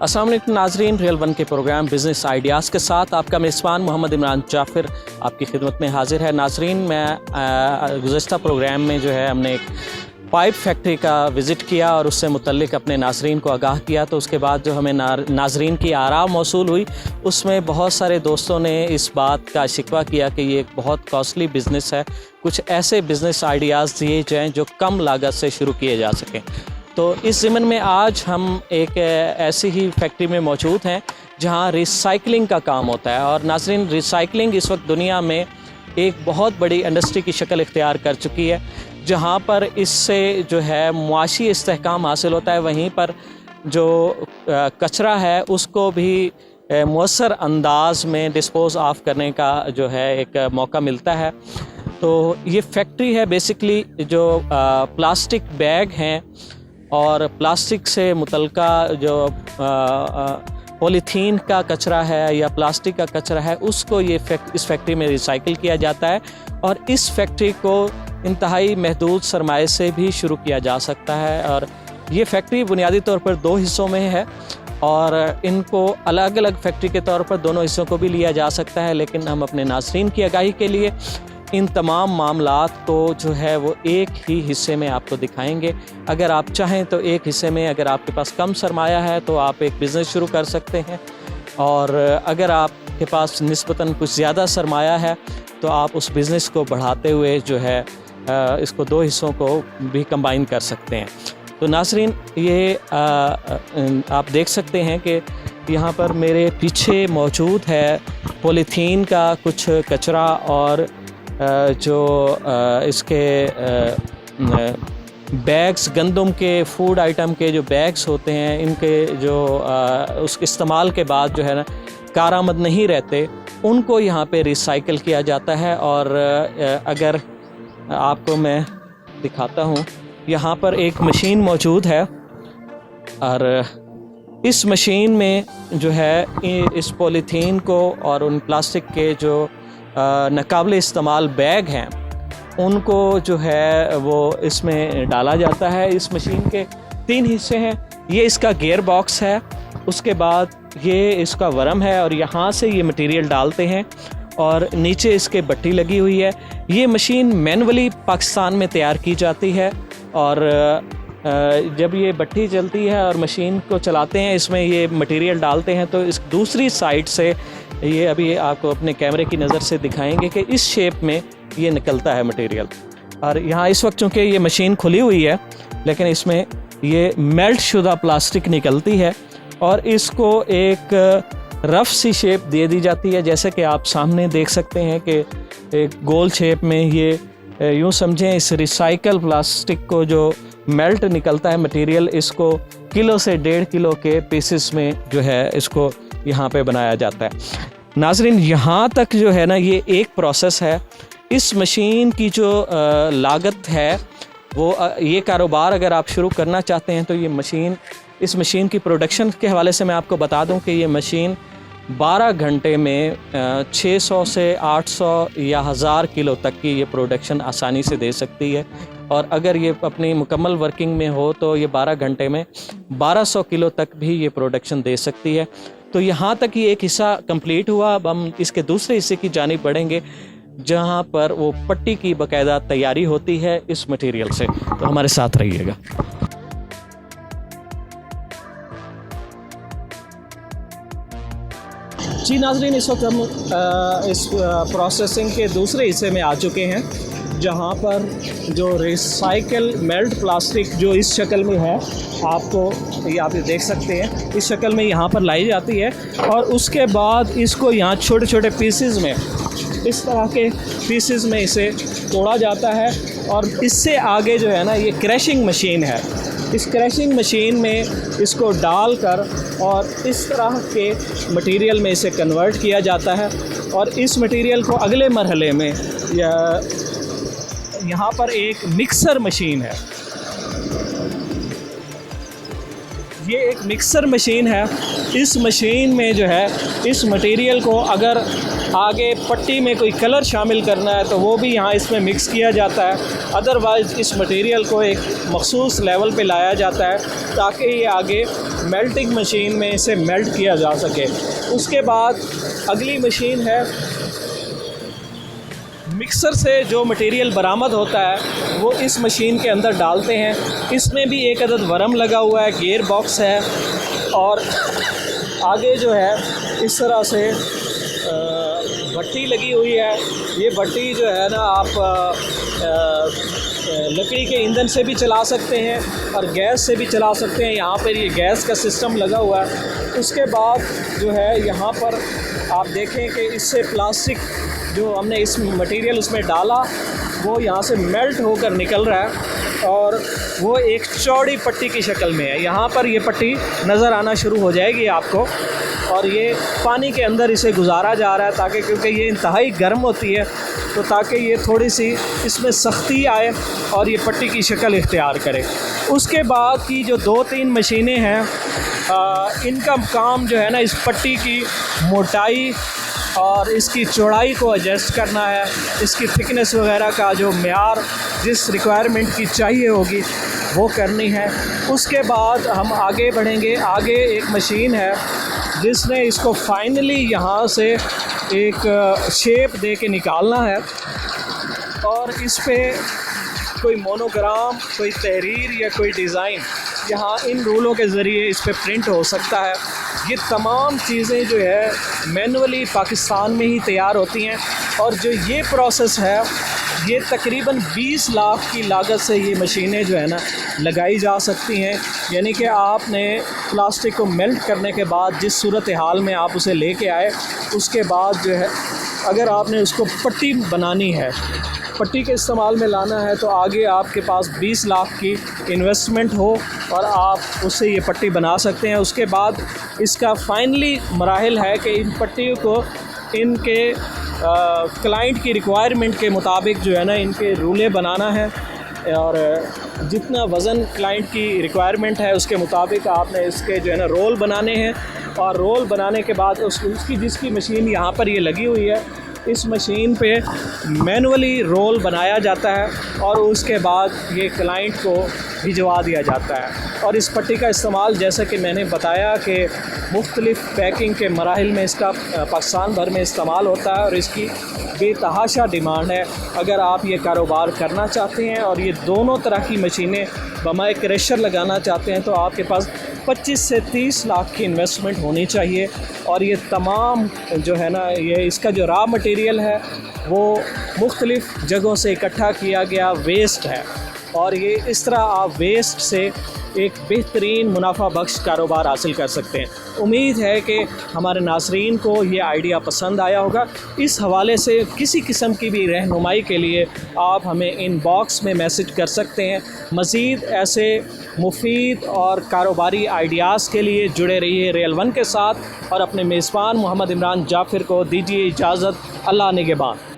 अस्सलाम वालेकुम नाजरीन, रियल वन के प्रोग्राम बिज़नेस आइडियाज़ के साथ आपका मेज़बान मोहम्मद इमरान जाफ़िर आपकी खिदमत में हाजिर है। नाजरीन, मैं गुज़श्ता प्रोग्राम में जो है हमने एक पाइप फैक्ट्री का विज़िट किया और उससे मुतल्लिक अपने नाजरीन को आगाह किया। तो उसके बाद जो हमें नाजरीन की आरा मौसूल हुई, उसमें बहुत सारे दोस्तों ने इस बात का शिकवा किया कि ये एक बहुत कॉस्टली बिज़नेस है, कुछ ऐसे बिज़नेस आइडियाज़ दिए जाएँ जो कम लागत से शुरू किए जा सकें। तो इस ज़िम्न में आज हम एक ऐसी ही फैक्ट्री में मौजूद हैं जहां रिसाइकलिंग का काम होता है। और नाज़रीन, रिसाइकलिंग इस वक्त दुनिया में एक बहुत बड़ी इंडस्ट्री की शक्ल इख्तियार कर चुकी है, जहां पर इससे जो है मुआशी इस्तेहकाम हासिल होता है, वहीं पर जो कचरा है उसको भी मुअस्सर अंदाज में डिस्पोज़ ऑफ करने का जो है एक मौका मिलता है। तो ये फैक्ट्री है बेसिकली जो प्लास्टिक बैग हैं और प्लास्टिक से मुतल्लिका जो पॉलीथीन का कचरा है या प्लास्टिक का कचरा है, उसको इस फैक्ट्री में रिसाइकिल किया जाता है। और इस फैक्ट्री को इंतहाई महदूद सरमाए से भी शुरू किया जा सकता है। और ये फैक्ट्री बुनियादी तौर पर 2 हिस्सों में है और इनको अलग अलग फैक्ट्री के तौर पर दोनों हिस्सों को भी लिया जा सकता है, लेकिन हम अपने नाज़रीन की आगाही के लिए इन तमाम मामलात को जो है वो एक ही हिस्से में आपको दिखाएंगे। अगर आप चाहें तो एक हिस्से में, अगर आपके पास कम सरमाया है तो आप एक बिज़नेस शुरू कर सकते हैं, और अगर आपके पास निस्बतन कुछ ज़्यादा सरमाया है तो आप उस बिज़नेस को बढ़ाते हुए जो है इसको 2 हिस्सों को भी कंबाइन कर सकते हैं। तो नाज़रीन, ये आप देख सकते हैं कि यहाँ पर मेरे पीछे मौजूद है पॉलीथीन का कुछ कचरा और जो इसके बैग्स, गंदम के फूड आइटम के जो बैग्स होते हैं, इनके जो उसके इस्तेमाल के बाद जो है ना कारआमद नहीं रहते, उनको यहाँ पे रिसाइकिल किया जाता है। और अगर आपको मैं दिखाता हूँ, यहाँ पर एक मशीन मौजूद है और इस मशीन में जो है इस पॉलीथीन को और उन प्लास्टिक के जो नाकाबिल इस्तेमाल बैग हैं उनको जो है वो इसमें डाला जाता है। इस मशीन के 3 हिस्से हैं। ये इसका गियर बॉक्स है, उसके बाद ये इसका वर्म है और यहाँ से ये मटेरियल डालते हैं और नीचे इसके भट्टी लगी हुई है। ये मशीन मैनुअली पाकिस्तान में तैयार की जाती है और जब ये भट्टी चलती है और मशीन को चलाते हैं, इसमें ये मटेरियल डालते हैं, तो इस दूसरी साइड से ये अभी आपको अपने कैमरे की नज़र से दिखाएंगे कि इस शेप में ये निकलता है मटेरियल। और यहाँ इस वक्त चूँकि ये मशीन खुली हुई है, लेकिन इसमें ये मेल्ट शुदा प्लास्टिक निकलती है और इसको एक रफ़ सी शेप दे दी जाती है। जैसे कि आप सामने देख सकते हैं कि एक गोल शेप में ये यूँ समझें, इस रिसाइकल प्लास्टिक को जो मेल्ट निकलता है मटेरियल, इसको किलो से 1.5 किलो के पीसेस में जो है इसको यहाँ पे बनाया जाता है। नाज़रीन, यहाँ तक जो है ना ये एक प्रोसेस है। इस मशीन की जो लागत है वो ये कारोबार अगर आप शुरू करना चाहते हैं तो इस मशीन की प्रोडक्शन के हवाले से मैं आपको बता दूं कि ये मशीन 12 घंटे में 600 से 800 या 1000 किलो तक की ये प्रोडक्शन आसानी से दे सकती है। और अगर ये अपनी मुकम्मल वर्किंग में हो तो ये 12 घंटे में 1200 किलो तक भी ये प्रोडक्शन दे सकती है। तो यहाँ तक ये एक हिस्सा कंप्लीट हुआ। अब हम इसके दूसरे हिस्से की जानिब बढ़ेंगे जहाँ पर वो पट्टी की बाकायदा तैयारी होती है इस मटेरियल से। तो हमारे साथ रहिएगा। जी नाज़रीन, इस वक्त हम इस प्रोसेसिंग के दूसरे हिस्से में आ चुके हैं, जहाँ पर जो रिसाइकल मेल्ट प्लास्टिक जो इस शक्ल में है, आपको ये आप देख सकते हैं, इस शक्ल में यहाँ पर लाई जाती है और उसके बाद इसको यहाँ छोटे छोटे पीसेस में इस तरह के पीसेस में इसे तोड़ा जाता है और इससे आगे जो है ना ये क्रैशिंग मशीन है। इस क्रैशिंग मशीन में इसको डालकर और इस तरह के मटेरियल में इसे कन्वर्ट किया जाता है और इस मटेरियल को अगले मरहले में यहाँ पर एक मिक्सर मशीन है। ये एक मिक्सर मशीन है। इस मशीन में जो है इस मटेरियल को अगर आगे पट्टी में कोई कलर शामिल करना है तो वो भी यहाँ इसमें मिक्स किया जाता है। अदरवाइज़ इस मटेरियल को एक मखसूस लेवल पे लाया जाता है ताकि ये आगे मेल्टिंग मशीन में इसे मेल्ट किया जा सके। उसके बाद अगली मशीन है, मिक्सर से जो मटेरियल बरामद होता है वो इस मशीन के अंदर डालते हैं। इसमें भी एक अदद वरम लगा हुआ है, गियर बॉक्स है और आगे जो है इस तरह से भट्टी लगी हुई है। ये भट्टी जो है ना आप लकड़ी के ईंधन से भी चला सकते हैं और गैस से भी चला सकते हैं। यहाँ पर ये गैस का सिस्टम लगा हुआ है। उसके बाद जो है यहाँ पर आप देखें कि इससे प्लास्टिक जो हमने इस मटेरियल उसमें डाला वो यहाँ से मेल्ट होकर निकल रहा है और वो एक चौड़ी पट्टी की शक्ल में है। यहाँ पर ये पट्टी नज़र आना शुरू हो जाएगी आपको और ये पानी के अंदर इसे गुजारा जा रहा है ताकि, क्योंकि ये इंतहाई गर्म होती है तो ताकि ये थोड़ी सी इसमें सख्ती आए और ये पट्टी की शक्ल इख्तियार करे। उसके बाद की जो 2-3 मशीनें हैं इनका काम जो है ना इस पट्टी की मोटाई और इसकी चौड़ाई को एडजस्ट करना है, इसकी थिकनेस वगैरह का जो मेयार जिस रिक्वायरमेंट की चाहिए होगी वो करनी है। उसके बाद हम आगे बढ़ेंगे। आगे एक मशीन है जिसने इसको फाइनली यहाँ से एक शेप दे के निकालना है और इस पे कोई मोनोग्राम, कोई तहरीर या कोई डिज़ाइन यहाँ इन रूलों के ज़रिए इस पे प्रिंट हो सकता है। ये तमाम चीज़ें जो है मैनुअली पाकिस्तान में ही तैयार होती हैं और जो ये प्रोसेस है ये तकरीबन 20 लाख की लागत से ये मशीनें जो है ना लगाई जा सकती हैं। यानी कि आपने प्लास्टिक को मेल्ट करने के बाद जिस सूरत हाल में आप उसे लेके आए उसके बाद जो है अगर आपने उसको पट्टी बनानी है, पट्टी के इस्तेमाल में लाना है तो आगे आपके पास 20 लाख की इन्वेस्टमेंट हो और आप उससे ये पट्टी बना सकते हैं। उसके बाद इसका फाइनली मराहिल है कि इन पट्टियों को इनके क्लाइंट की रिक्वायरमेंट के मुताबिक जो है ना इनके रूले बनाना है और जितना वज़न क्लाइंट की रिक्वायरमेंट है उसके मुताबिक आपने इसके जो है ना रोल बनाने हैं और रोल बनाने के बाद उसकी जिसकी मशीन यहाँ पर ये लगी हुई है इस मशीन पे मैनुअली रोल बनाया जाता है और उसके बाद ये क्लाइंट को भिजवा दिया जाता है। और इस पट्टी का इस्तेमाल जैसा कि मैंने बताया कि मुख्तलिफ़ पैकिंग के मराहिल में इसका पाकिस्तान भर में इस्तेमाल होता है और इसकी बेतहाशा डिमांड है। अगर आप ये कारोबार करना चाहते हैं और ये दोनों तरह की मशीनें बमाए क्रशर लगाना चाहते हैं तो आपके पास 25 से 30 लाख की इन्वेस्टमेंट होनी चाहिए। और ये तमाम जो है ना ये इसका जो रॉ मटेरियल है वो मुख्तलिफ़ जगहों से इकट्ठा किया गया वेस्ट है और ये इस तरह आप वेस्ट से एक बेहतरीन मुनाफा बख्श कारोबार हासिल कर सकते हैं। उम्मीद है कि हमारे नाज़रीन को ये आइडिया पसंद आया होगा। इस हवाले से किसी किस्म की भी रहनुमाई के लिए आप हमें इनबॉक्स में मैसेज कर सकते हैं। मज़ीद ऐसे मुफीद और कारोबारी आइडियाज़ के लिए जुड़े रहिए रियल वन के साथ और अपने मेज़बान मोहम्मद इमरान जाफ़िर को दीजिए इजाज़त। अल्लाह निगहबान।